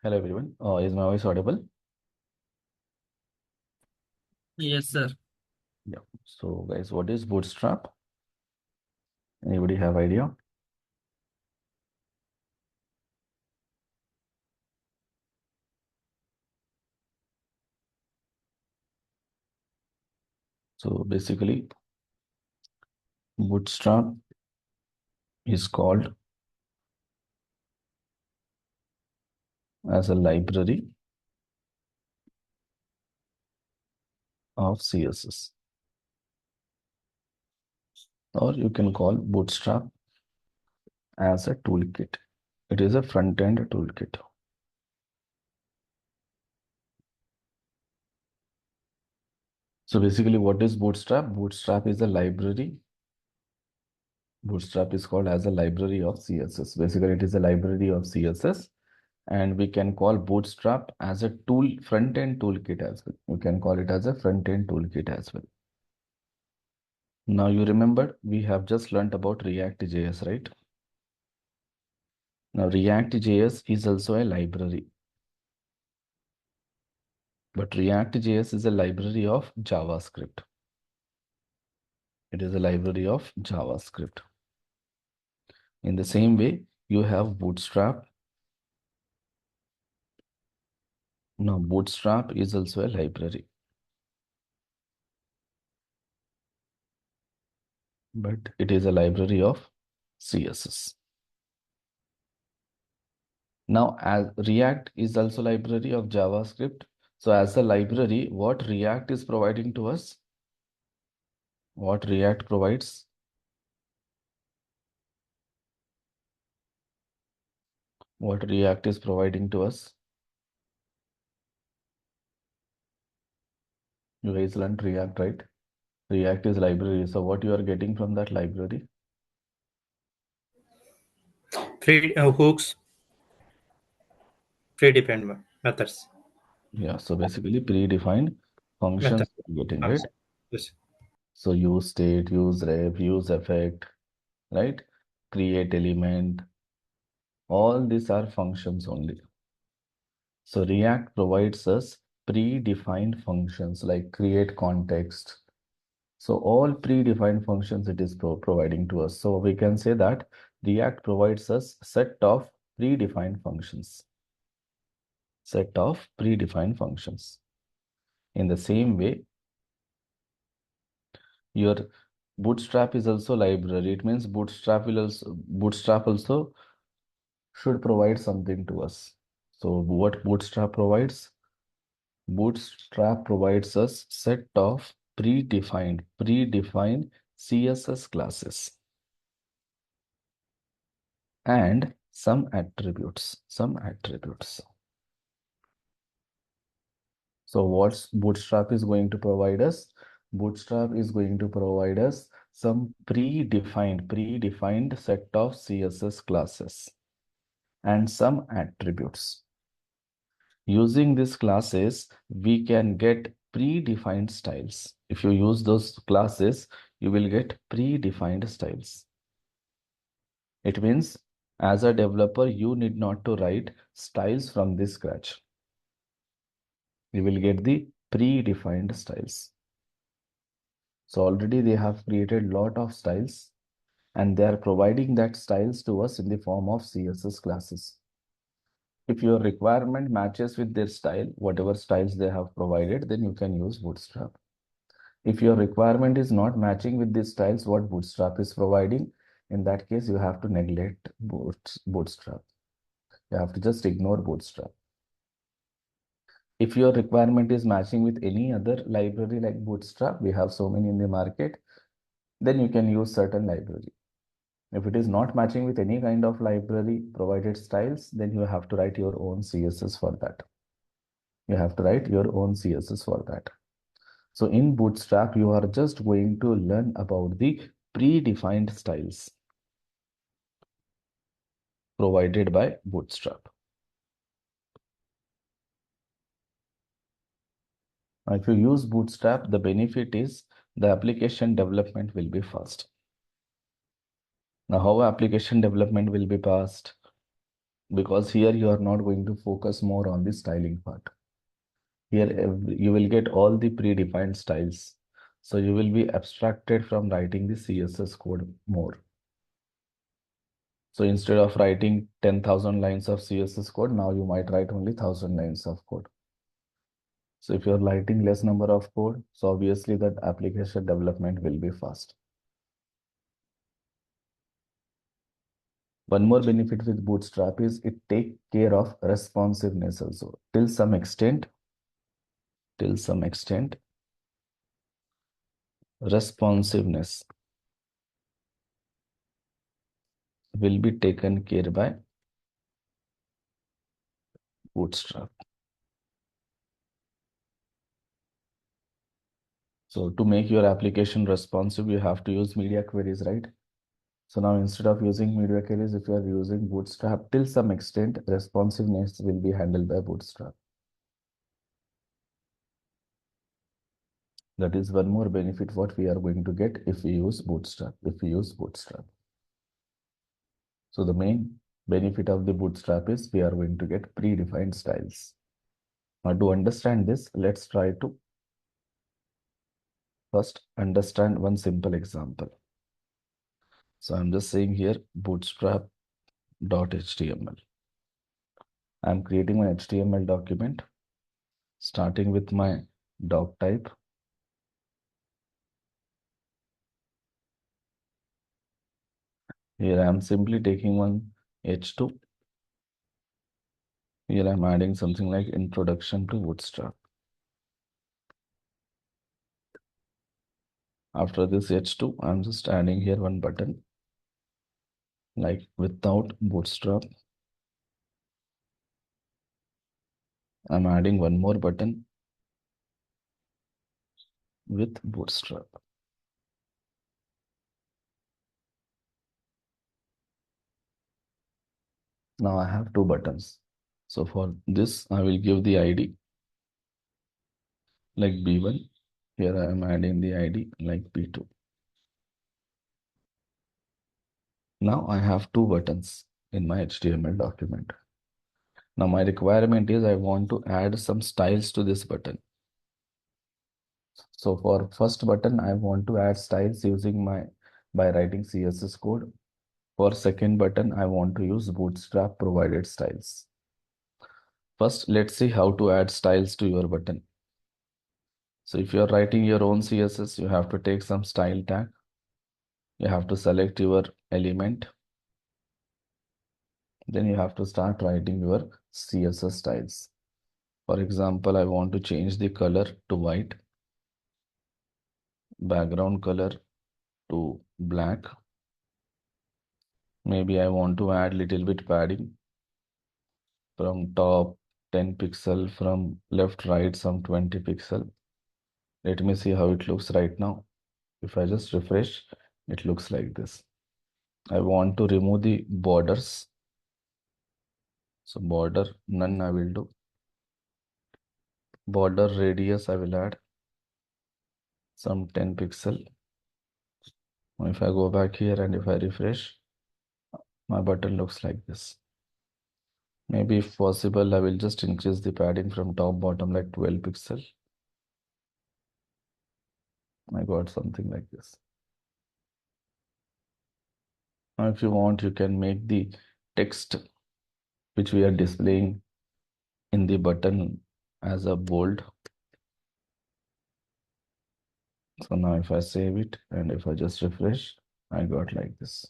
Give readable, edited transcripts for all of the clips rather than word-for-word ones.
Hello everyone. Is my voice audible? Yes, sir. Yeah. So guys, what is Bootstrap? Anybody have idea? So basically, Bootstrap is called as a library of CSS, or you can call Bootstrap as a toolkit. It is a front-end toolkit. So basically, what is Bootstrap? Bootstrap is a library. Bootstrap is called as a library of CSS. Basically, it is a library of CSS. And we can call Bootstrap as a front-end toolkit as well. We can call it as a front-end toolkit as well. Now you remember we have just learnt about React.js, right? Now React.js is also a library, but React.js is a library of JavaScript. It is a library of JavaScript. In the same way, you have Bootstrap. Now Bootstrap is also a library, but it is a library of CSS. Now, as React is also library of JavaScript. So as a library, what React is providing to us? What React provides? What React is providing to us? You guys learned React, right? React is library. So what you are getting from that library? Free hooks, predefined methods. Yeah, so basically predefined Method. functions you're getting, right? Yes. So use state, use ref, use effect, right? Create element. All these are functions only. So React provides us predefined functions like create context. So all predefined functions it is providing to us. So we can say that React provides us set of predefined functions. Set of predefined functions. In the same way, your Bootstrap is also library. It means Bootstrap also should provide something to us. So what Bootstrap provides? Bootstrap provides us set of predefined CSS classes and some attributes. So what's Bootstrap is going to provide us? Bootstrap is going to provide us some predefined set of CSS classes and some attributes. Using these classes, we can get predefined styles. If you use those classes, you will get predefined styles. It means as a developer, you need not to write styles from this scratch. You will get the predefined styles. So already they have created lot of styles and they are providing that styles to us in the form of CSS classes. If your requirement matches with their style, whatever styles they have provided, then you can use Bootstrap. If your requirement is not matching with these styles, what Bootstrap is providing, in that case, you have to neglect Bootstrap. You have to just ignore Bootstrap. If your requirement is matching with any other library like Bootstrap, we have so many in the market, then you can use certain library. If it is not matching with any kind of library provided styles, then you have to write your own CSS for that. You have to write your own CSS for that. So in Bootstrap, you are just going to learn about the predefined styles provided by Bootstrap. Now, if you use Bootstrap, the benefit is the application development will be fast. Now, how application development will be fast? because here you are not going to focus more on the styling part. Here you will get all the predefined styles. So you will be abstracted from writing the CSS code more. So instead of writing 10,000 lines of CSS code, now you might write only 1,000 lines of code. So if you're writing less number of code, so obviously that application development will be fast. One more benefit with Bootstrap is it take care of responsiveness also. Till some extent, responsiveness will be taken care by Bootstrap. So to make your application responsive, you have to use media queries, right? So now instead of using media queries, if you are using Bootstrap, till some extent, responsiveness will be handled by Bootstrap. That is one more benefit what we are going to get if we use Bootstrap. So the main benefit of the Bootstrap is we are going to get predefined styles. Now to understand this, let's try to first understand one simple example. So I'm just saying here bootstrap.html. I'm creating my HTML document starting with my doc type. Here I'm simply taking one H2. Here I'm adding something like introduction to Bootstrap. After this H2, I'm just adding here one button like without Bootstrap. I'm adding one more button with Bootstrap. Now I have two buttons. So for this, I will give the ID like B1. Here I am adding the ID like B2. Now I have two buttons in my HTML document. Now my requirement is I want to add some styles to this button. So for first button, I want to add styles using by writing CSS code. For second button, I want to use Bootstrap provided styles. First, let's see how to add styles to your button. So if you're writing your own CSS, you have to take some style tag. You have to select your element. Then you have to start writing your CSS styles. For example, I want to change the color to white, background color to black. Maybe I want to add little bit padding from top 10 pixel, from left right some 20 pixel. Let me see how it looks right now. If I just refresh, it looks like this. I want to remove the borders. So border none I will do. Border radius I will add some 10 pixel. Now if I go back here and if I refresh, my button looks like this. Maybe if possible, I will just increase the padding from top bottom like 12 pixel. I got something like this. Now if you want, you can make the text which we are displaying in the button as a bold. So now if I save it and if I just refresh, I got like this.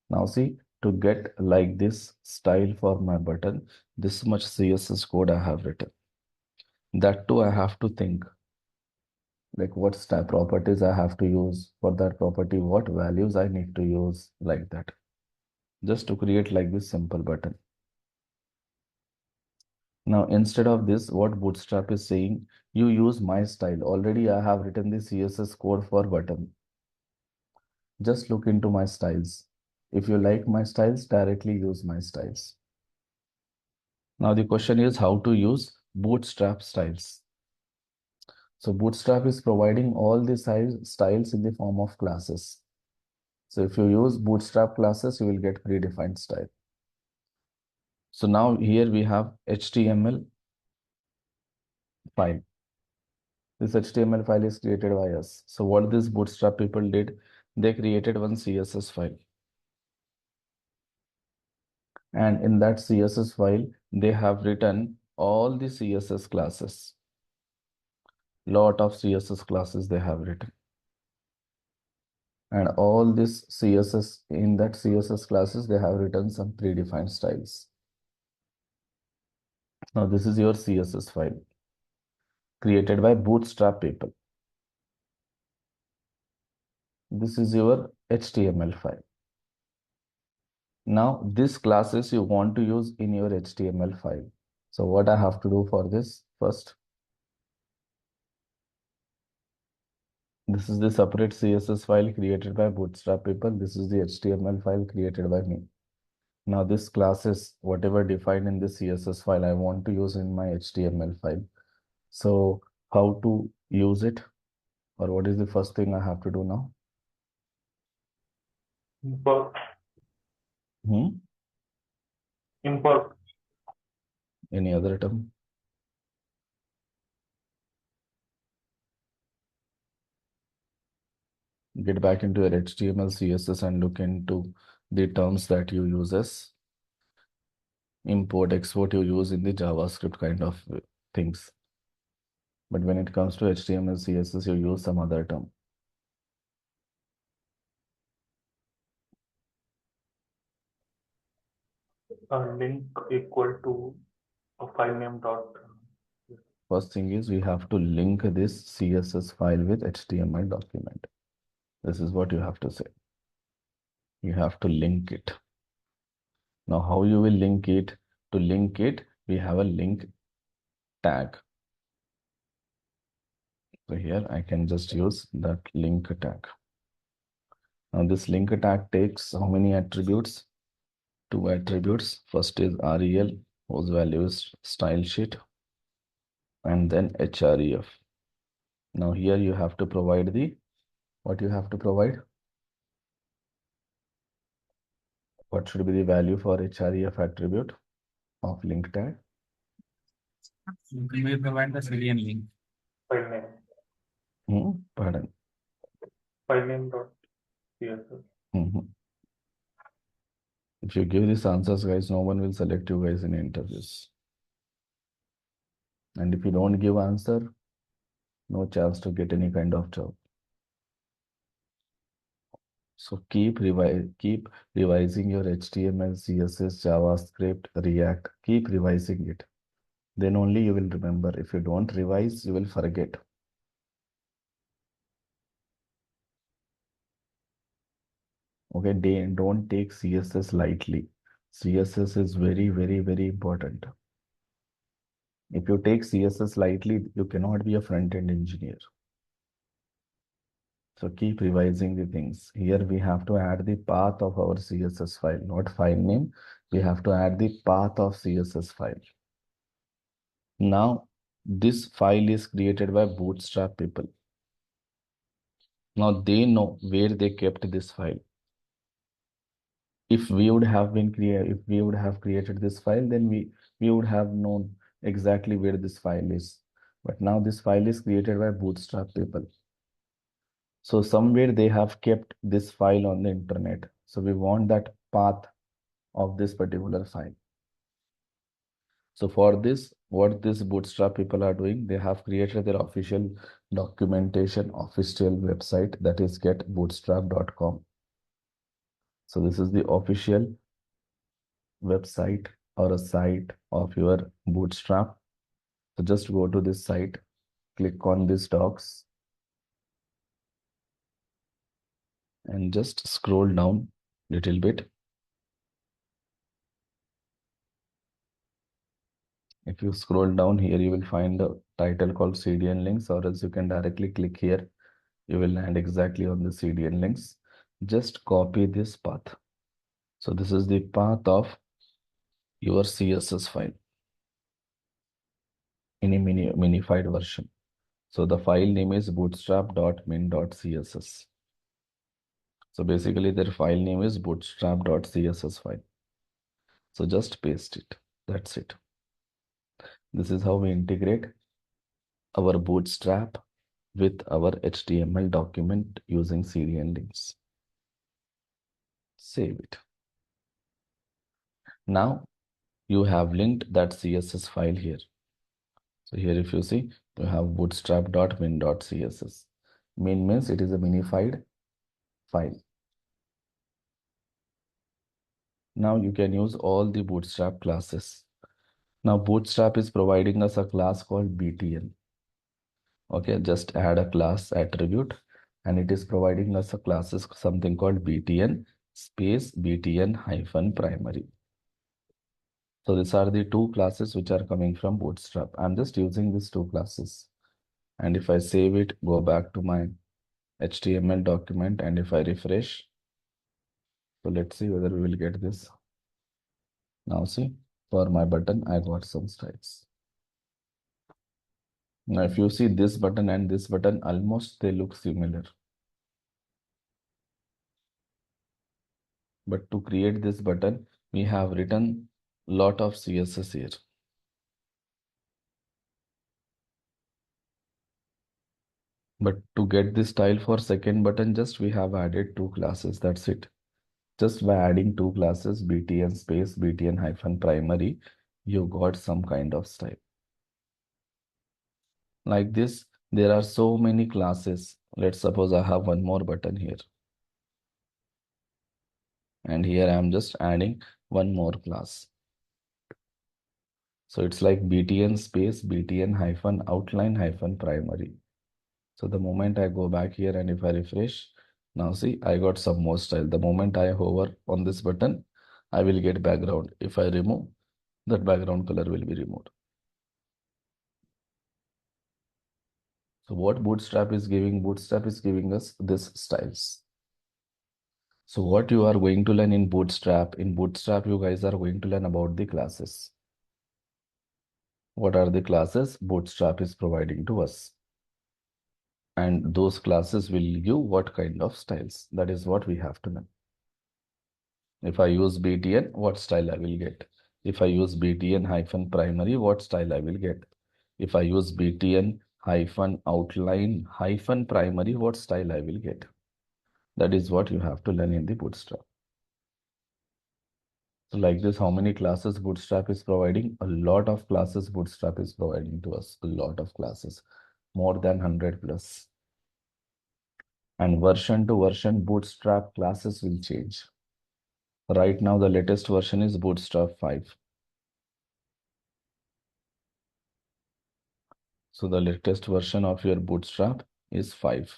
Now see, to get like this style for my button, this much CSS code I have written. That too I have to think like what style properties I have to use for that property, what values I need to use like that. Just to create like this simple button. Now, instead of this, what Bootstrap is saying, you use my style. Already I have written the CSS code for button. Just look into my styles. If you like my styles, directly use my styles. Now, the question is how to use Bootstrap styles. So Bootstrap is providing all the styles in the form of classes. So if you use Bootstrap classes, you will get predefined style. So now here we have HTML file. This HTML file is created by us. So what this Bootstrap people did, they created one CSS file. And in that CSS file, they have written all the CSS classes. Lot of CSS classes they have written. And all this CSS, in that CSS classes, they have written some predefined styles. Now this is your CSS file created by Bootstrap people. This is your HTML file. Now this classes you want to use in your HTML file. So what I have to do for this? First, this is the separate CSS file created by Bootstrap people. This is the HTML file created by me. Now this classes, whatever defined in the CSS file, I want to use in my HTML file. So how to use it, or what is the first thing I have to do now? Import. Hmm? Import. Any other term? Get back into your HTML, CSS and look into the terms that you use as import, export you use in the JavaScript kind of things. But when it comes to HTML, CSS, you use some other term. Link equal to a file name dot. First thing is we have to link this CSS file with HTML document. This is what you have to say. You have to link it. Now, how you will link it? To link it, we have a link tag. So here I can just use that link tag. Now this link tag takes how many attributes? Two attributes. First is rel, whose value is style sheet, and then href. Now here you have to provide the, what you have to provide? What should be the value for href attribute of link tag? We will provide the CDN link. File name. Pardon. File name dot CSS. Mhm. If you give these answers, guys, no one will select you guys in interviews. And if you don't give answer, no chance to get any kind of job. So keep revising your HTML, CSS, JavaScript, React. Keep revising it. Then only you will remember. If you don't revise, you will forget. Okay, don't take CSS lightly. CSS is very, very, very important. If you take CSS lightly, you cannot be a front-end engineer. So keep revising the things. Here we have to add the path of our CSS file, not file name. We have to add the path of CSS file. Now, this file is created by Bootstrap people. Now they know where they kept this file. If we would have created this file, then we would have known exactly where this file is. But now this file is created by Bootstrap people. So somewhere they have kept this file on the internet. So we want that path of this particular file. So for this, what this Bootstrap people are doing, they have created their official documentation, official website, that is getbootstrap.com. So this is the official website or a site of your Bootstrap. So just go to this site, click on this docs, and just scroll down little bit. If you scroll down here, you will find a title called CDN links, or else you can directly click here. You will land exactly on the CDN links. Just copy this path. So this is the path of your CSS file in a minified version. So the file name is bootstrap.min.css. So basically their file name is bootstrap.css file. So just paste it. That's it. This is how we integrate our Bootstrap with our HTML document using CDN links. Save it. Now you have linked that CSS file here. So here if you see, you have bootstrap.min.css. Min means it is a minified file. Now you can use all the Bootstrap classes. Now Bootstrap is providing us a class called BTN. Okay, just add a class attribute and it is providing us a classes something called BTN space BTN hyphen primary. So these are the two classes which are coming from Bootstrap. I'm just using these two classes. And if I save it, go back to my HTML document and if I refresh, so let's see whether we will get this. Now see, for my button, I got some styles. Now if you see this button and this button, almost they look similar. But to create this button, we have written lot of CSS here. But to get this style for second button, just we have added two classes. That's it. Just by adding two classes, BTN space BTN hyphen primary, you got some kind of style. Like this, there are so many classes. Let's suppose I have one more button here. And here I am just adding one more class. So it's like BTN space BTN hyphen outline hyphen primary. So the moment I go back here and if I refresh, now see, I got some more style. The moment I hover on this button, I will get background. If I remove, that background color will be removed. So what Bootstrap is giving? Bootstrap is giving us this styles. So what you are going to learn in Bootstrap, you guys are going to learn about the classes. What are the classes Bootstrap is providing to us? And those classes will give what kind of styles? That is what we have to learn. If I use BTN, what style I will get? If I use BTN hyphen primary, what style I will get? If I use BTN hyphen outline hyphen primary, what style I will get? That is what you have to learn in the Bootstrap. So like this, how many classes Bootstrap is providing? A lot of classes Bootstrap is providing to us. A lot of classes, more than 100 plus. And version to version, Bootstrap classes will change. Right now, the latest version is Bootstrap 5. So the latest version of your Bootstrap is 5.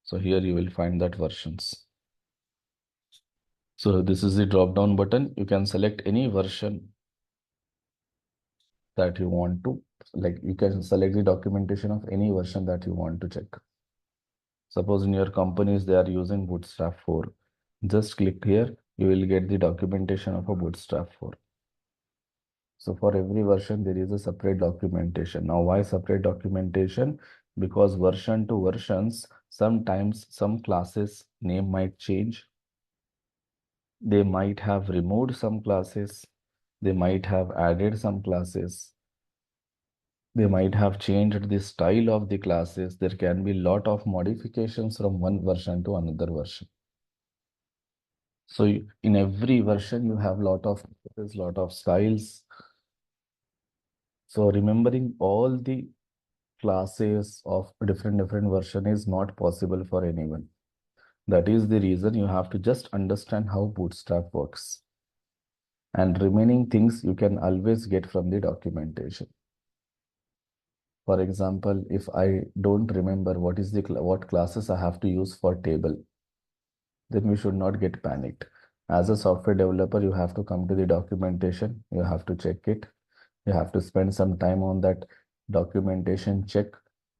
So here you will find that versions. So this is the drop down button. You can select any version that you want to, like you can select the documentation of any version that you want to check. Suppose in your companies they are using Bootstrap 4. Just click here, you will get the documentation of a Bootstrap 4. So for every version, there is a separate documentation. Now, why separate documentation? Because version to versions, sometimes some classes name might change. They might have removed some classes. They might have added some classes. They might have changed the style of the classes. There can be lot of modifications from one version to another version. So in every version, you have lot of styles. So remembering all the classes of different version is not possible for anyone. That is the reason you have to just understand how Bootstrap works. And remaining things you can always get from the documentation. For example, if I don't remember what classes I have to use for table, then we should not get panicked. As a software developer, you have to come to the documentation, you have to check it, you have to spend some time on that documentation, check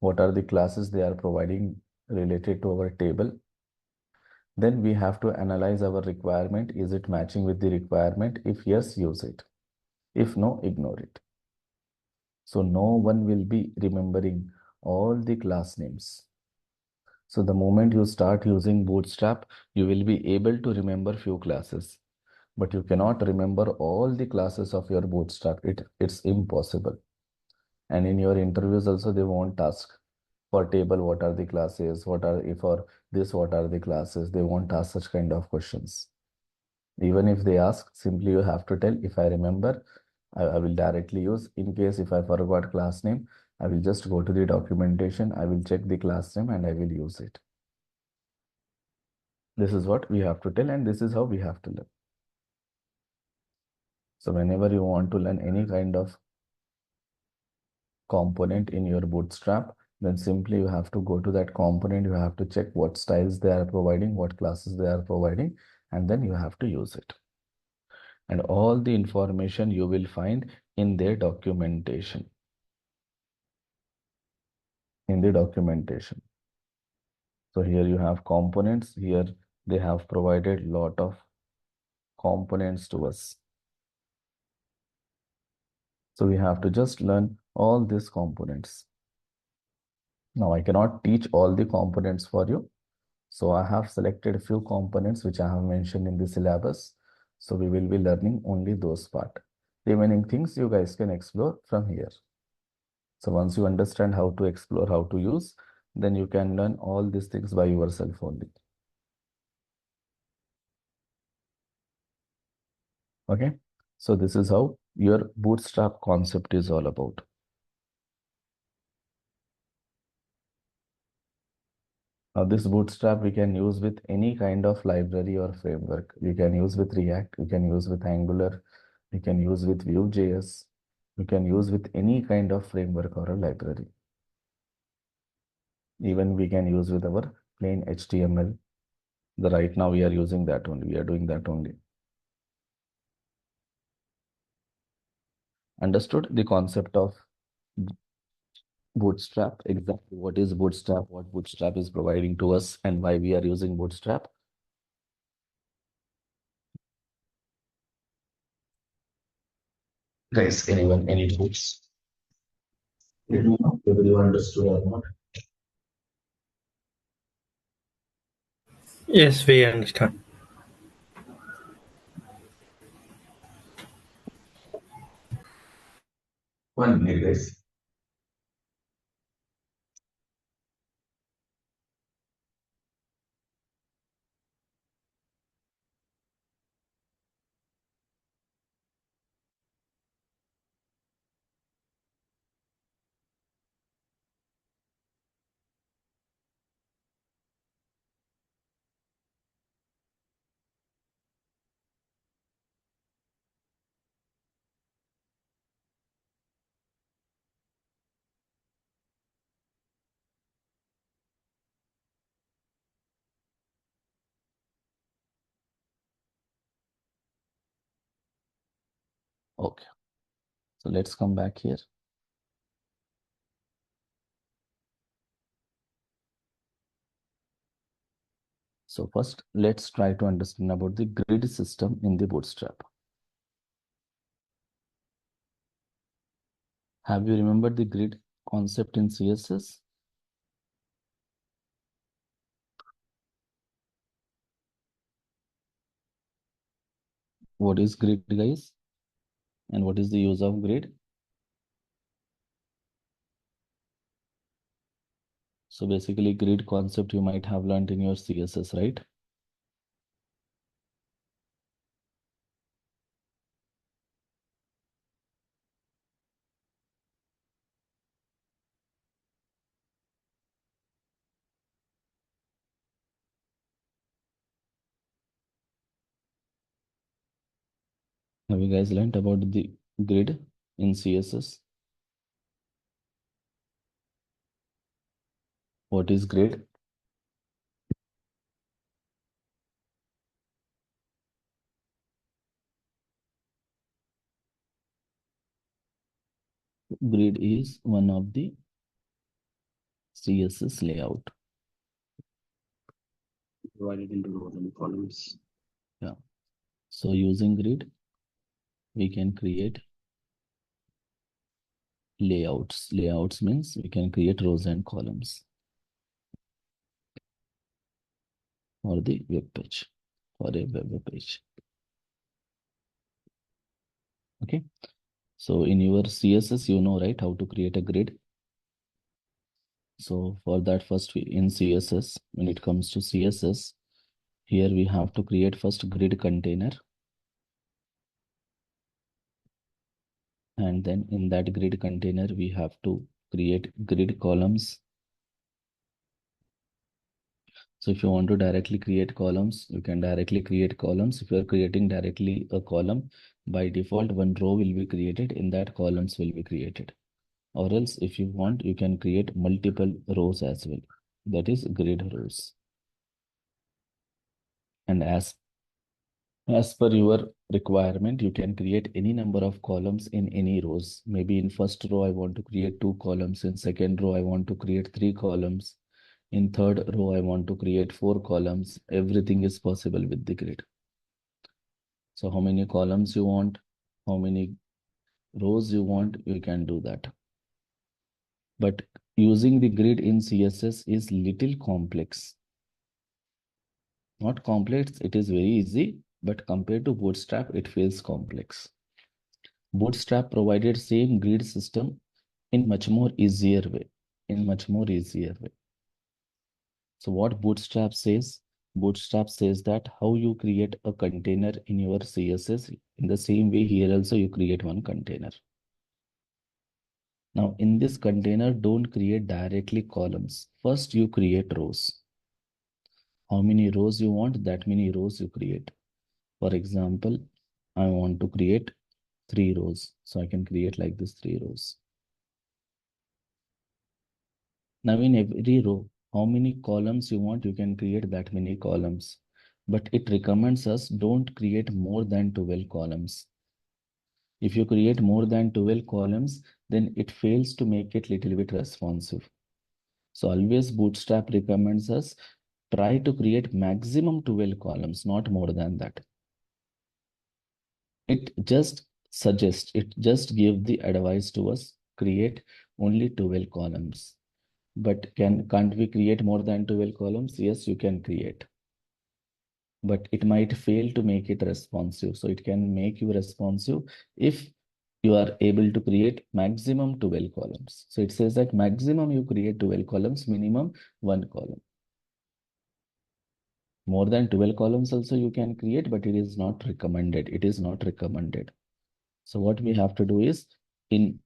what are the classes they are providing related to our table. Then we have to analyze our requirement. Is it matching with the requirement? If yes, use it. If no, ignore it. So no one will be remembering all the class names. So the moment you start using Bootstrap, you will be able to remember few classes. but you cannot remember all the classes of your bootstrap. It's impossible. And in your interviews also, they won't ask for table, what are the classes? What are, if for this, what are the classes? They won't ask such kind of questions. Even if they ask, simply you have to tell, if I remember, I will directly use. In case if I forgot class name, I will just go to the documentation, I will check the class name and I will use it. This is what we have to tell, and this is how we have to learn. So whenever you want to learn any kind of component in your bootstrap, then simply you have to go to that component, you have to check what styles they are providing, what classes they are providing, and then you have to use it. And all the information you will find in their documentation. In the documentation. So here you have components. Here they have provided lot of components to us. So we have to just learn all these components. Now I cannot teach all the components for you. So I have selected a few components which I have mentioned in the syllabus. So we will be learning only those part. Remaining things you guys can explore from here. So once you understand how to explore, how to use, then you can learn all these things by yourself only. Okay. So this is how your bootstrap concept is all about. Now this bootstrap we can use with any kind of library or framework. We can use with React, we can use with Angular, we can use with Vue.js, we can use with any kind of framework or a library. Even we can use with our plain HTML. The right now we are using that only. We are doing that only. Understood the concept of bootstrap? Exactly what is bootstrap, what bootstrap is providing to us, and why we are using bootstrap? Guys, anyone, any doubts? Let me know whether you understood or not. Yes, we understand. One minute, guys. Okay, so let's come back here. So first, let's try to understand about the grid system in the Bootstrap. Have you remembered the grid concept in CSS? What is grid, guys? And what is the use of grid? So basically, grid concept you might have learned in your CSS, right? Have you guys learned about the grid in CSS? What is grid? Grid is one of the CSS layout divided into rows and columns. Yeah. So using grid, we can create layouts. Layouts means we can create rows and columns for the web page, for a web page. Okay. So in your CSS, you know, right, how to create a grid. So for that, first in CSS, when it comes to CSS, here we have to create first grid container. And then in that grid container, we have to create grid columns. So if you want to directly create columns, you can directly create columns. If you are creating directly a column, by default, one row will be created, in that columns will be created. Or else if you want, you can create multiple rows as well. That is grid rows. And as per your requirement, you can create any number of columns in any rows. Maybe in first row, I want to create 2 columns. In second row, I want to create 3 columns. In third row, I want to create 4 columns. Everything is possible with the grid. So how many columns you want, how many rows you want, you can do that. But using the grid in CSS is little complex. Not complex, it is very easy, but compared to Bootstrap, it feels complex. Bootstrap provided same grid system in much more easier way. So what Bootstrap says? Bootstrap says that how you create a container in your CSS, in the same way here also you create one container. Now in this container, don't create directly columns. First you create rows. How many rows you want, that many rows you create. For example, I want to create 3 rows. So I can create like this 3 rows. Now in every row, how many columns you want, you can create that many columns. But it recommends us don't create more than 12 columns. If you create more than 12 columns, then it fails to make it little bit responsive. So always Bootstrap recommends us try to create maximum 12 columns, not more than that. It just suggests, it just give the advice to us, create only 12 columns. But can't we create more than 12 columns? Yes, you can create. But it might fail to make it responsive. So it can make you responsive if you are able to create maximum 12 columns. So it says that maximum you create 12 columns, minimum 1 column. More than 12 columns also you can create, but it is not recommended. It is not recommended. So what we have to do is, in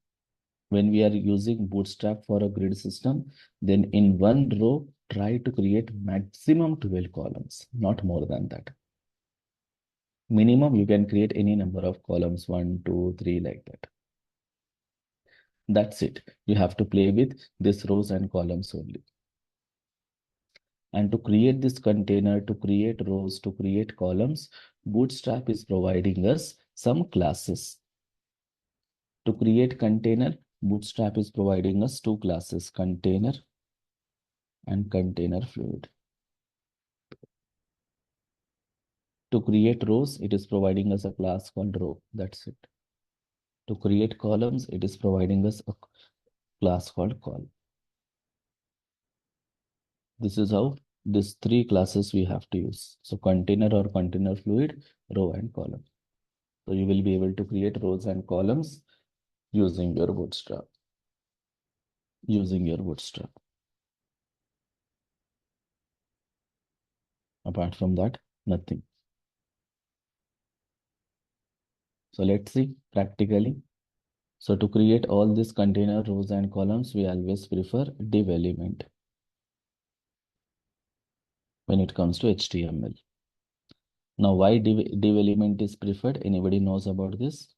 when we are using Bootstrap for a grid system, then in one row, try to create maximum 12 columns, not more than that. Minimum, you can create any number of columns, 1, 2, 3, like that. That's it. You have to play with these rows and columns only. And to create this container, to create rows, to create columns, Bootstrap is providing us some classes. To create container, Bootstrap is providing us 2 classes, container and container fluid. To create rows, it is providing us a class called row. That's it. To create columns, it is providing us a class called column. This is how these 3 classes we have to use. So container or container fluid, row and column. So you will be able to create rows and columns using your Bootstrap. Apart from that, nothing. So let's see practically. So to create all these container rows and columns, we always prefer div element when it comes to HTML. Now, why div element is preferred? Anybody knows about this?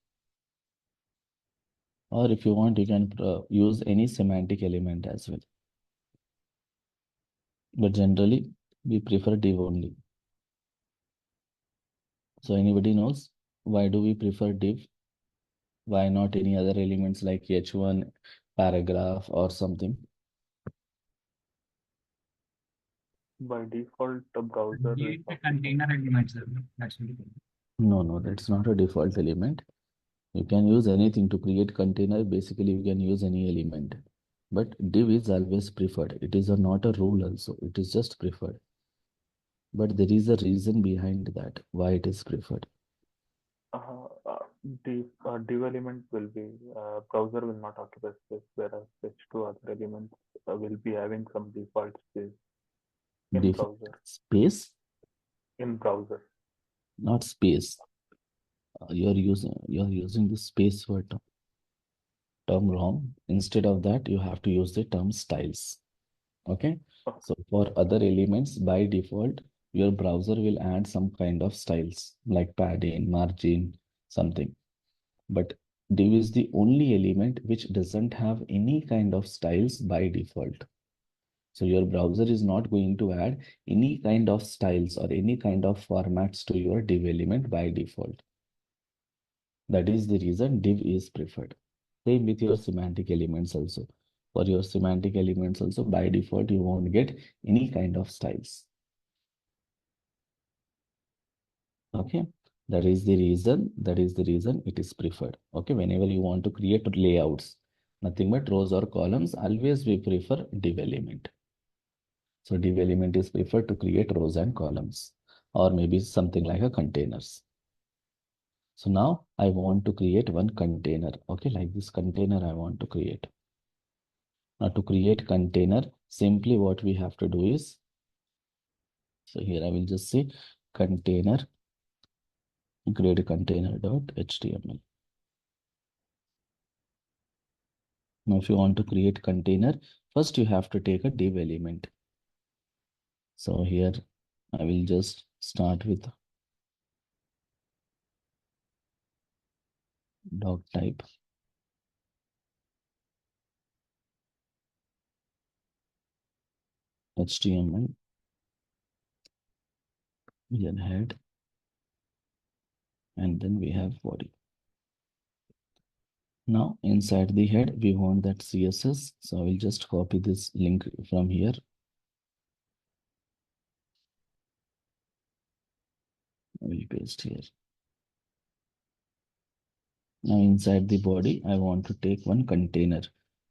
Or if you want, you can use any semantic element as well. But generally, we prefer div only. So anybody knows why do we prefer div? Why not any other elements like h1, paragraph or something? By default, the browser is The container elements, that's really good. No, that's not a default element. You can use anything to create container. Basically, you can use any element. But div is always preferred. It is not a rule also. It is just preferred. But there is a reason behind that, why it is preferred. The div element will be browser will not occupy space, whereas h2 other elements will be having some default space in Default browser. space, In browser, not space. You're using the space word term wrong. Instead of that, you have to use the term styles. Okay. oh, So for other elements, by default, your browser will add some kind of styles like padding, margin, something. But div is the only element which doesn't have any kind of styles by default. So your browser is not going to add any kind of styles or any kind of formats to your div element by default. That is the reason div is preferred. Same with your semantic elements also. For your semantic elements also, by default, you won't get any kind of styles. Okay. That is the reason it is preferred. Okay. Whenever you want to create layouts, nothing but rows or columns, always we prefer div element. So div element is preferred to create rows and columns, or maybe something like a containers. So now I want to create one container. Okay, like this container I want to create. Now to create container, simply what we have to do is, so here I will just say container, create a container.html. Now if you want to create container, first you have to take a div element. So here I will just start with doc type. HTML, then head, and then we have body. Now inside the head, we want that CSS. So I will just copy this link from here. I will paste here. Now inside the body, I want to take one container.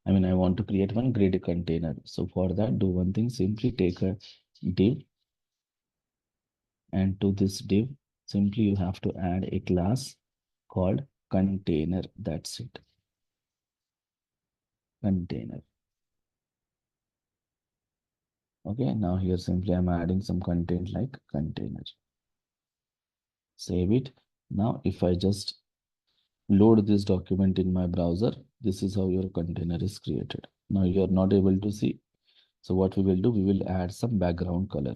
I want to create one grid container. So for that, do one thing, simply take a div, and to this div, simply you have to add a class called container. That's it. Container. Okay, now here simply I'm adding some content like container. Save it. Now if I just load this document in my browser, this is how your container is created. Now you are not able to see. So what we will do, we will add some background color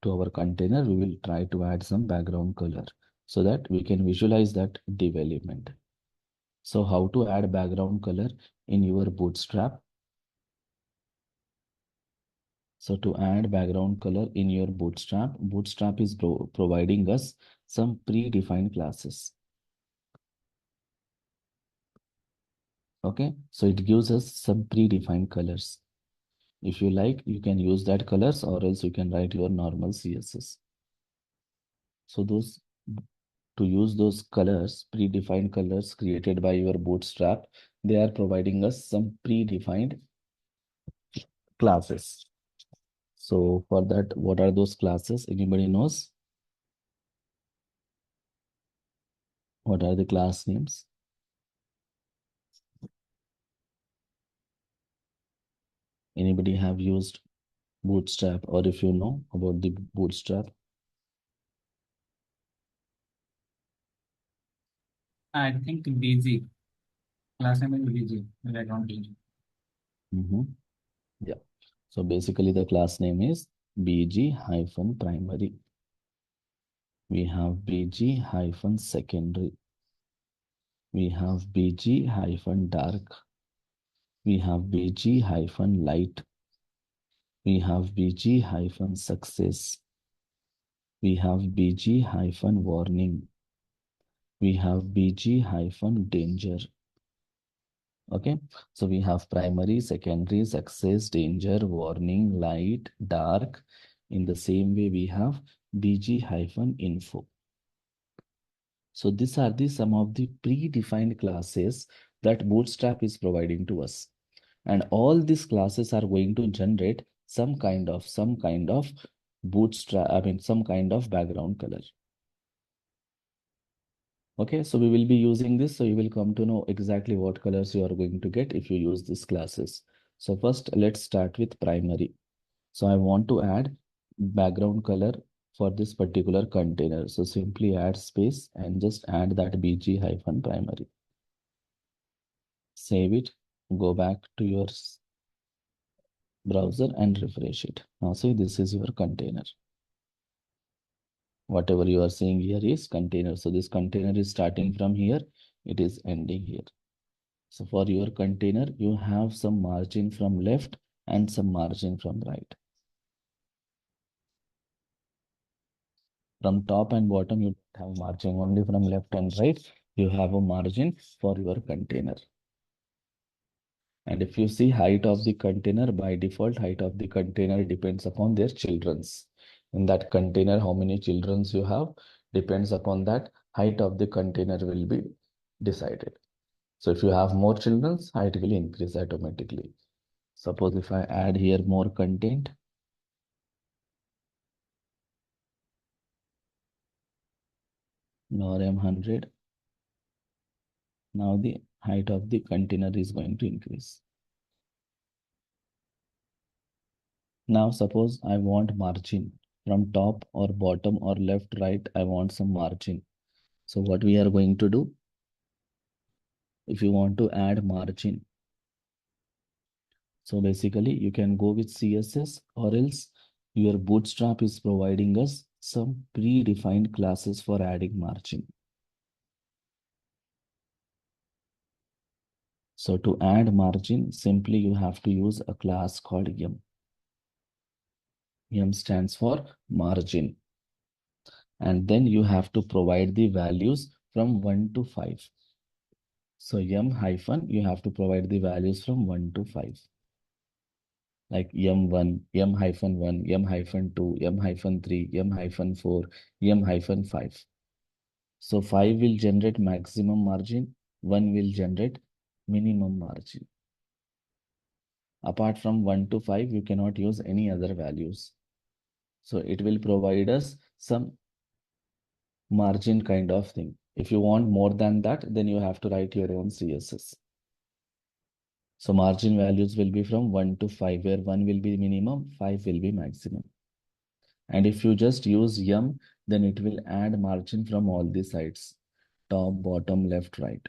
to our container. We will try to add some background color so that we can visualize that div element. So how to add background color in your Bootstrap? So to add background color in your Bootstrap, Bootstrap is providing us some predefined classes. Okay, so it gives us some predefined colors. If you like, you can use that colors, or else you can write your normal CSS. So to use those colors, predefined colors created by your Bootstrap, they are providing us some predefined classes. So for that, what are those classes? Anybody knows? What are the class names? Anybody have used Bootstrap, or if you know about the Bootstrap? I think BG. Class name is BG. Background BG. Yeah. So basically the class name is bg-primary. We have bg-secondary. We have bg-dark. We have bg-light. We have bg-success. We have bg-warning. We have bg-danger. Okay, so we have primary, secondary, success, danger, warning, light, dark. In the same way, we have bg-info. So these are some of the predefined classes that Bootstrap is providing to us. And all these classes are going to generate some kind of Bootstrap, some kind of background color. Okay, so we will be using this, so you will come to know exactly what colors you are going to get if you use these classes. So first, let's start with primary. So I want to add background color for this particular container. So simply add space and just add that bg hyphen primary. Save it, go back to your browser and refresh it. Now see, this is your container. Whatever you are seeing here is container. So this container is starting from here, it is ending here. So for your container, you have some margin from left and some margin from right. From top and bottom, you don't have margin. Only from left and right, you have a margin for your container. And if you see height of the container, by default, height of the container depends upon their children's. In that container, how many children's you have depends upon that height of the container will be decided. So if you have more children's, height will increase automatically. Suppose if I add here more content, now I'm 100. Now the height of the container is going to increase. Now suppose I want margin from top or bottom or left, right, I want some margin. So what we are going to do, if you want to add margin, so basically you can go with CSS or else your Bootstrap is providing us some predefined classes for adding margin. So to add margin, simply you have to use a class called yum. Yum stands for margin. And then you have to provide the values from 1 to 5. So yum hyphen, you have to provide the values from 1 to 5. Like yum1, yum hyphen 1, yum hyphen 2, yum hyphen 3, yum hyphen 4, yum hyphen 5. So 5 will generate maximum margin, 1 will generate minimum margin. Apart from 1 to 5, you cannot use any other values. So it will provide us some margin kind of thing. If you want more than that, then you have to write your own CSS. So margin values will be from 1 to 5, where 1 will be minimum, 5 will be maximum. And if you just use yum, then it will add margin from all the sides, top, bottom, left, right.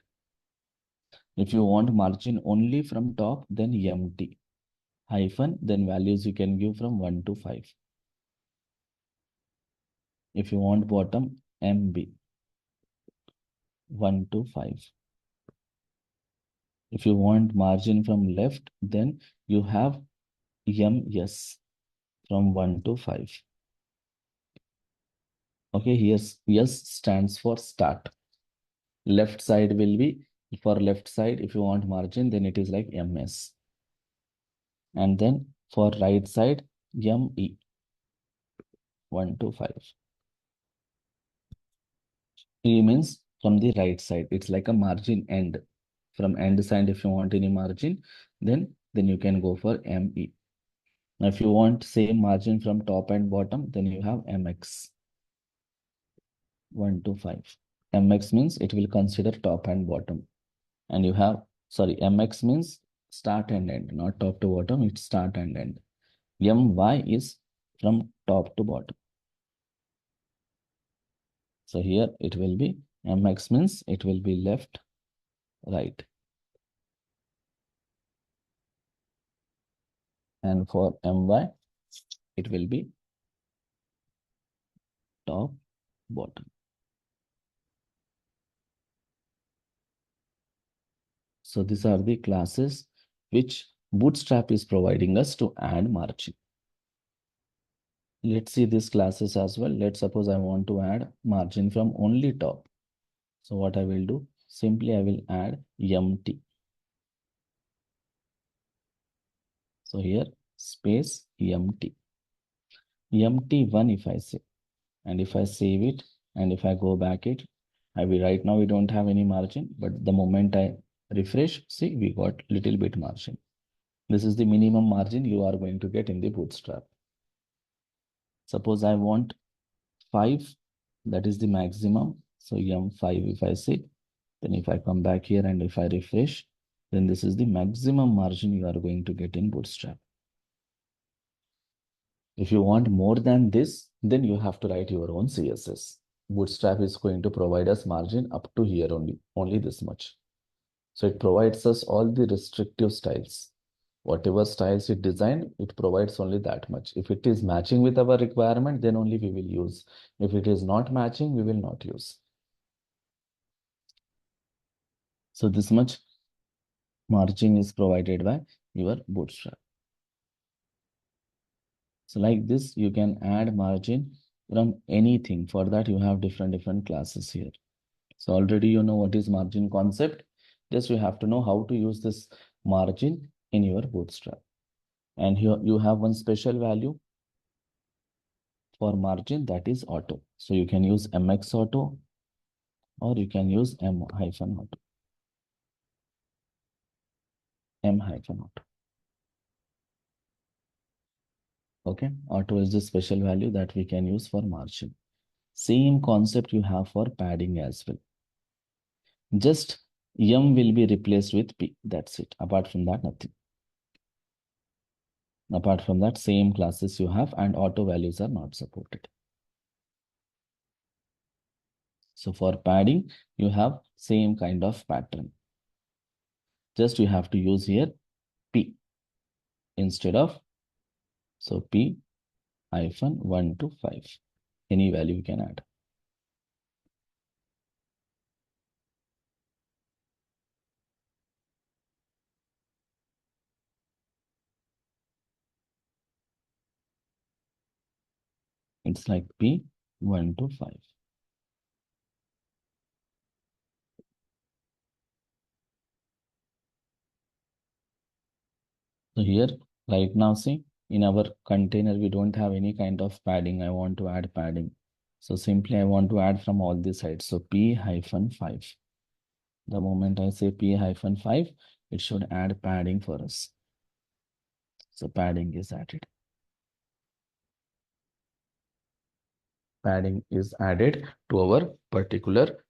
If you want margin only from top, then yum t hyphen, then values you can give from 1 to 5. If you want bottom, mb 1 to 5. If you want margin from left, then you have yes from 1 to 5. Okay, here yes stands for start. Left side will be, for left side, if you want margin, then it is like ms. And then for right side, me 1 to 5. E means from the right side. It's like a margin end. From end side, if you want any margin, then you can go for me. Now, if you want same margin from top and bottom, then you have mx 1 to 5. mx means it will consider top and bottom. And you have, sorry, mx means start and end, not top to bottom, it's start and end. My is from top to bottom. So here it will be mx means it will be left, right. And for my, it will be top, bottom. So these are the classes which Bootstrap is providing us to add margin. Let's see these classes as well. Let's suppose I want to add margin from only top. So what I will do, simply I will add mt. So here space mt. mt1 if I say, and if I save it, and if I go back it, right now we don't have any margin, but the moment I refresh, see, we got little bit margin. This is the minimum margin you are going to get in the Bootstrap. Suppose I want 5, that is the maximum. So M5 if I say, then if I come back here and if I refresh, then this is the maximum margin you are going to get in Bootstrap. If you want more than this, then you have to write your own CSS. Bootstrap is going to provide us margin up to here only this much. So it provides us all the restrictive styles. Whatever styles it designed, it provides only that much. If it is matching with our requirement, then only we will use. If it is not matching, we will not use. So this much margin is provided by your Bootstrap. So like this, you can add margin from anything. For that, you have different classes here. So already you know what is margin concept. Just you have to know how to use this margin in your Bootstrap. And here you have one special value for margin, that is auto. So you can use MX auto or you can use M-auto. M-auto. Okay, auto is the special value that we can use for margin. Same concept you have for padding as well. Just M will be replaced with P. That's it. Apart from that, nothing. Apart from that, same classes you have and auto values are not supported. So for padding, you have same kind of pattern. Just you have to use here P instead of, so P hyphen 1 to 5. Any value you can add. It's like P 1 to 5. So here, right now, see, in our container, we don't have any kind of padding. I want to add padding. So simply I want to add from all these sides. So P hyphen 5. The moment I say P hyphen 5, it should add padding for us. So padding is added. Padding is added to our particular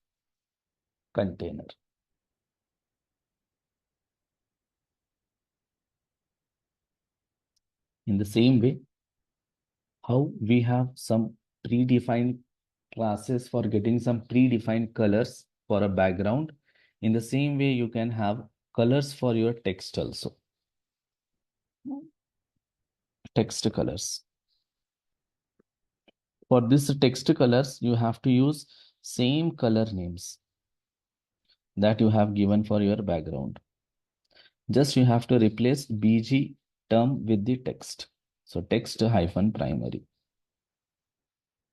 container. In the same way, how we have some predefined classes for getting some predefined colors for a background. In the same way, you can have colors for your text also. Text colors. For this text colors, you have to use same color names that you have given for your background. Just you have to replace BG term with the text. So text hyphen primary.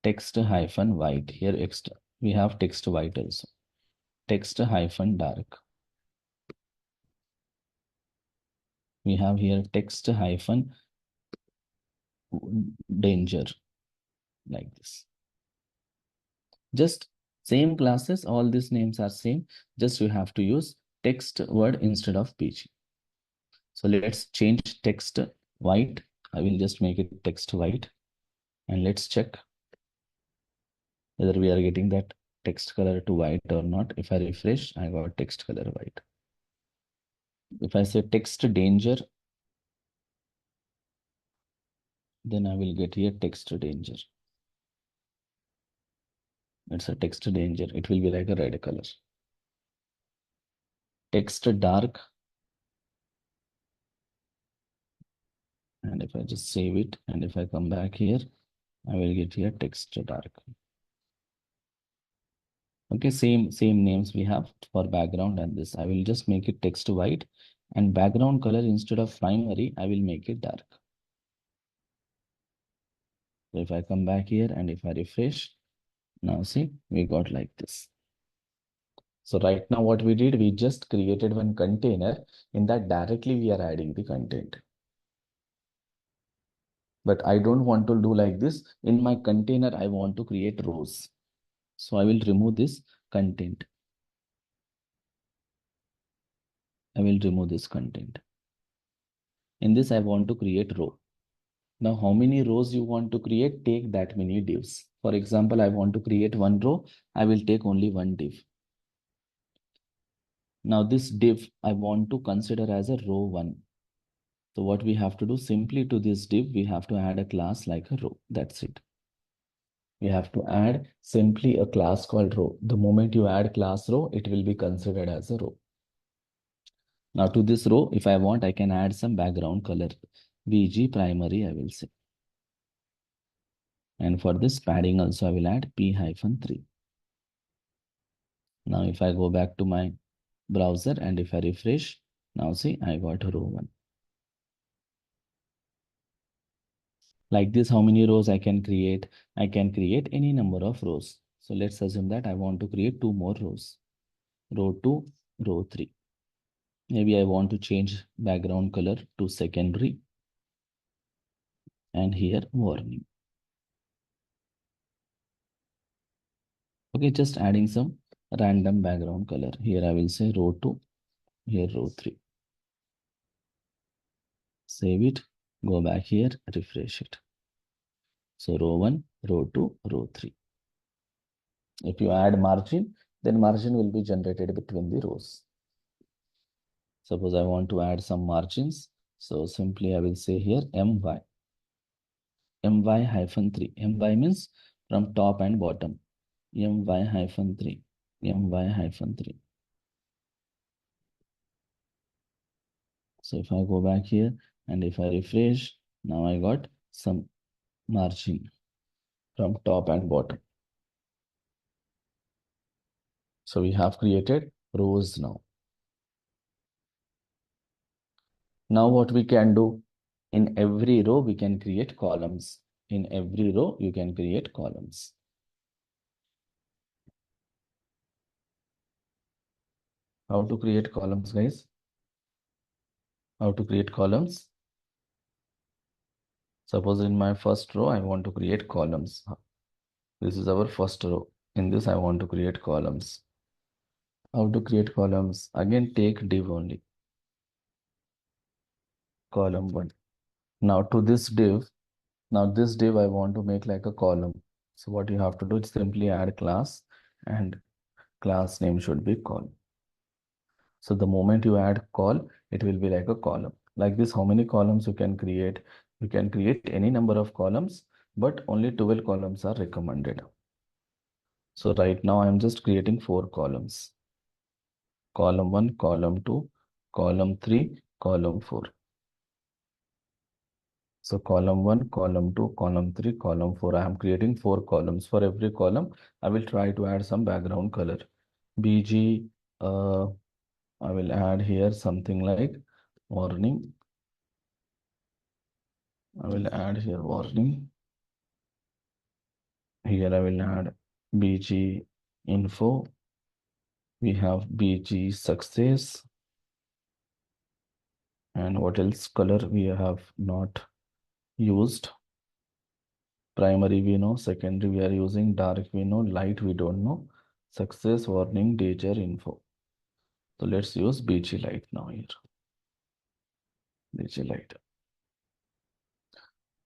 Text hyphen white. Here extra. We have text white also. Text hyphen dark. We have here text hyphen danger, like this. Just same classes, all these names are same. Just you have to use text word instead of PG. So let's change text white. I will just make it text white. And let's check whether we are getting that text color to white or not. If I refresh, I got text color white. If I say text danger, then I will get here text danger. It's a text danger. It will be like a red color. Text dark. And if I just save it, and if I come back here, I will get here text dark. Okay, same names we have for background and this. I will just make it text white, and background color instead of primary, I will make it dark. So if I come back here and if I refresh, now see, we got like this. So right now what we did, we just created one container. In that directly we are adding the content. But I don't want to do like this. In my container, I want to create rows. So I will remove this content. I will remove this content. In this, I want to create row. Now, how many rows you want to create? Take that many divs. For example, I want to create one row. I will take only one div. Now, this div I want to consider as a row 1. So what we have to do, simply to this div, we have to add a class like a row. That's it. We have to add simply a class called row. The moment you add class row, it will be considered as a row. Now to this row, if I want, I can add some background color. BG primary, I will say. And for this padding also, I will add P-3. Now if I go back to my browser and if I refresh, now see, I got row 1. Like this, how many rows I can create? I can create any number of rows. So let's assume that I want to create 2 more rows. Row 2, row 3. Maybe I want to change background color to secondary. And here warning. Okay, just adding some random background color. Here I will say row 2, here row 3. Save it, go back here, refresh it. So row 1, row 2, row 3. If you add margin, then margin will be generated between the rows. Suppose I want to add some margins. So simply I will say here my. my-3. My means from top and bottom. my-3. my-3. So if I go back here and if I refresh, now I got some margin from top and bottom. So we have created rows now. Now what we can do, in every row we can create columns. In every row you can create columns. How to create columns, guys? How to create columns? Suppose in my first row I want to create columns. This is our first row. In this I want to create columns. How to create columns? Again take div only. Column 1. Now to this div, I want to make like a column. So what you have to do is simply add class and class name should be col. So the moment you add col, it will be like a column. Like this, how many columns you can create? You can create any number of columns, but only 12 columns are recommended. So right now I'm just creating 4 columns. Column 1, column 2, column 3, column 4. So column 1, column 2, column 3, column 4. I am creating 4 columns. For every column, I will try to add some background color. BG, I will add here something like warning. I will add here warning. Here I will add BG info. We have BG success. And what else color we have not used? Primary we know, secondary we are using, dark we know, light we don't know. Success, warning, danger, info. So let's use BG light now here. BG light.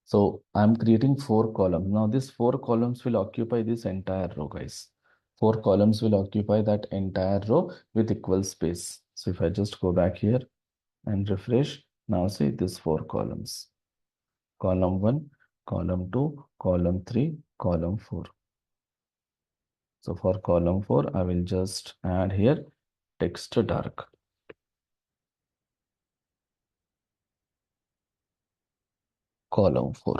So I'm creating 4 columns. Now these 4 columns will occupy this entire row, guys. 4 columns will occupy that entire row with equal space. So if I just go back here and refresh, now see these 4 columns. Column 1, column 2, column 3, column 4. So for column 4, I will just add here text dark. Column 4.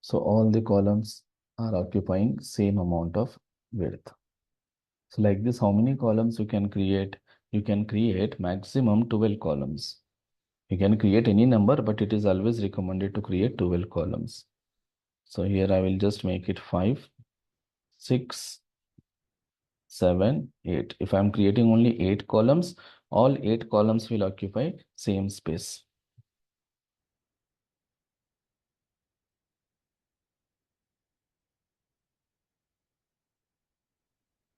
So all the columns are occupying same amount of width. So like this, how many columns you can create? You can create maximum 12 columns. You can create any number, but it is always recommended to create 12 columns. So here I will just make it 5, 6, 7, 8. If I'm creating only 8 columns, all 8 columns will occupy same space.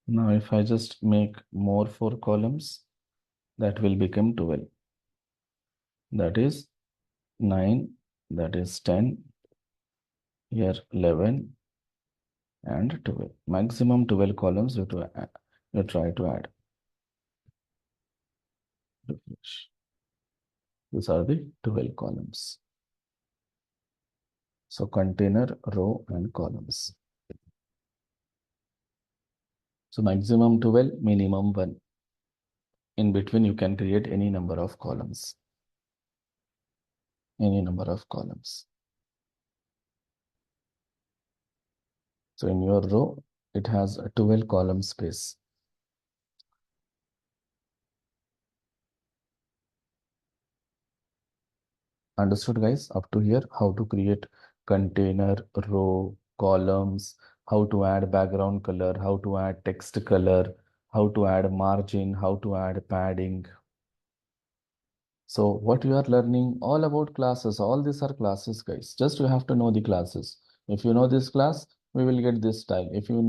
Now if I just make more 4 columns, that will become 12. That is 9, that is 10, here 11 and 12. Maximum 12 columns you, to add, you try to add. Refresh. These are the 12 columns. So container, row and columns. So maximum 12, minimum 1. In between you can create any number of columns. Any number of columns. So in your row, it has a 12 column space. Understood, guys? Up to here, how to create container, row, columns, how to add background color, how to add text color, how to add margin, how to add padding. So what you are learning all about classes, all these are classes, guys. Just you have to know the classes. If you know this class, we will get this style. If you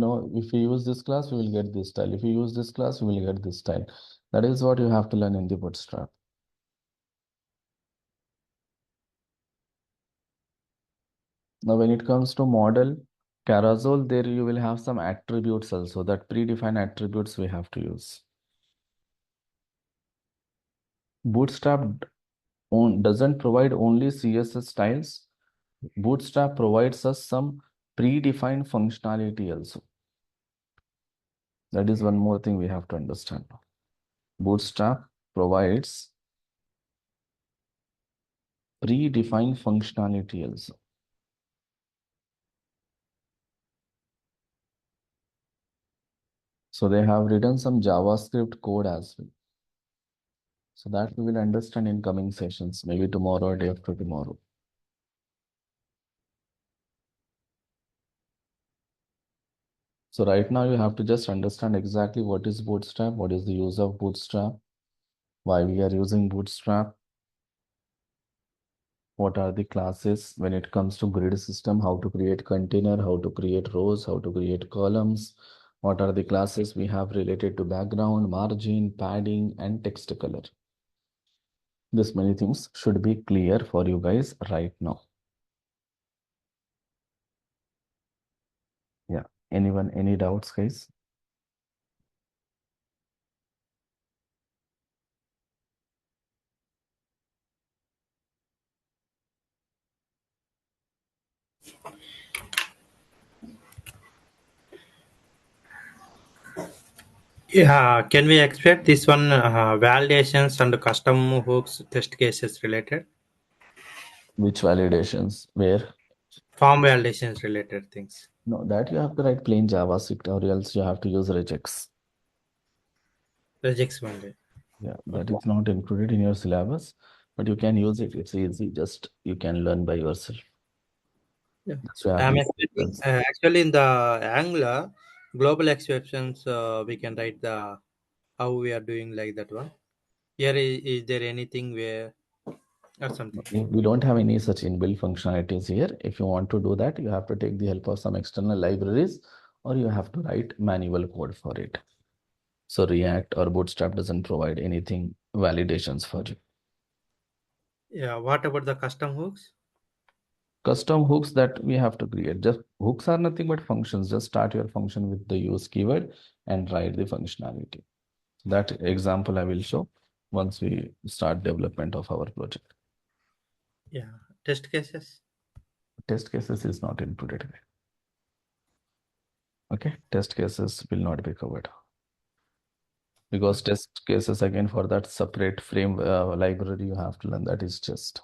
use this class, we will get this style. If you use this class, we will get this style. That is what you have to learn in the Bootstrap. Now, when it comes to model, carousel, there you will have some attributes also. That predefined attributes we have to use. Bootstrap doesn't provide only CSS styles. Bootstrap provides us some predefined functionality also. That is one more thing we have to understand. Bootstrap provides predefined functionality also. So they have written some JavaScript code as well. So that we will understand in coming sessions, maybe tomorrow or day after tomorrow. So right now you have to just understand exactly what is Bootstrap, what is the use of Bootstrap, why we are using Bootstrap, what are the classes when it comes to grid system, how to create container, how to create rows, how to create columns, what are the classes we have related to background, margin, padding, and text color. This many things should be clear for you guys right now. Yeah. Anyone, any doubts, guys? Yeah, can we expect this one validations and custom hooks test cases related? Which validations? Where? Form validations related things. No, that you have to write plain JavaScript or else you have to use regex. Regex only. Yeah, that Okay. is not included in your syllabus, but you can use it. It's easy. Just you can learn by yourself. Yeah. So you have I'm to expecting actually in the Angular global exceptions we can write the how we are doing like that one. Here is there anything where or something? we don't have any such inbuilt functionalities here. If you want to do that, you have to take the help of some external libraries or you have to write manual code for it. So React or Bootstrap doesn't provide anything validations for you. Yeah. What about the custom hooks? Custom hooks that we have to create. Just hooks are nothing but functions. Just start your function with the use keyword and write the functionality. That example I will show once we start development of our project. Yeah. Test cases. Test cases is not included. Okay, test cases will not be covered because test cases again for that separate frame library you have to learn, that is just.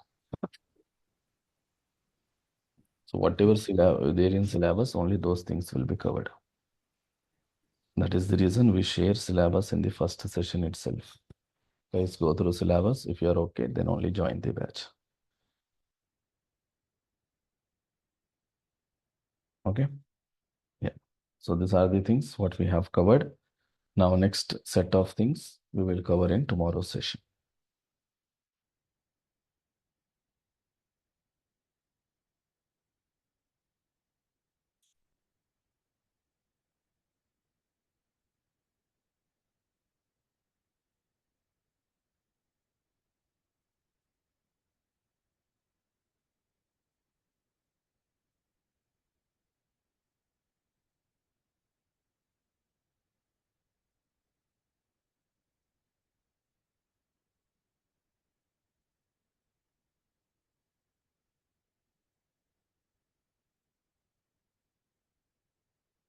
So whatever there in syllabus, only those things will be covered. That is the reason we share syllabus in the first session itself. Guys, go through syllabus. If you are okay, then only join the batch. Okay. Yeah. So these are the things what we have covered. Now next set of things we will cover in tomorrow's session.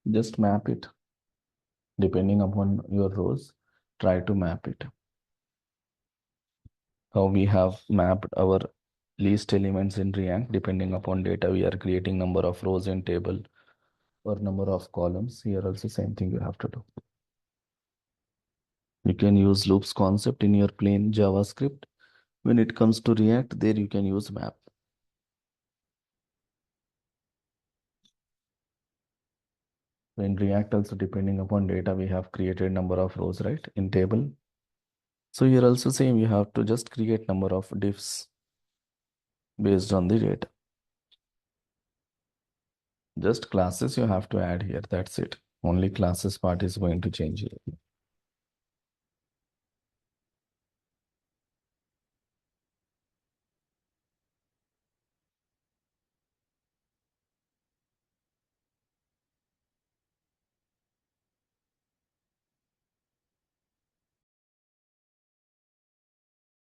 Just map it. Depending upon your rows, try to map it. How we have mapped our list elements in React, depending upon data, we are creating number of rows in table or number of columns. Here also same thing you have to do. You can use loops concept in your plain JavaScript. When it comes to React, there you can use map. In React also, depending upon data, we have created number of rows, right, in table. So here also same, you have to just create number of diffs based on the data. Just classes you have to add here. That's it. Only classes part is going to change here.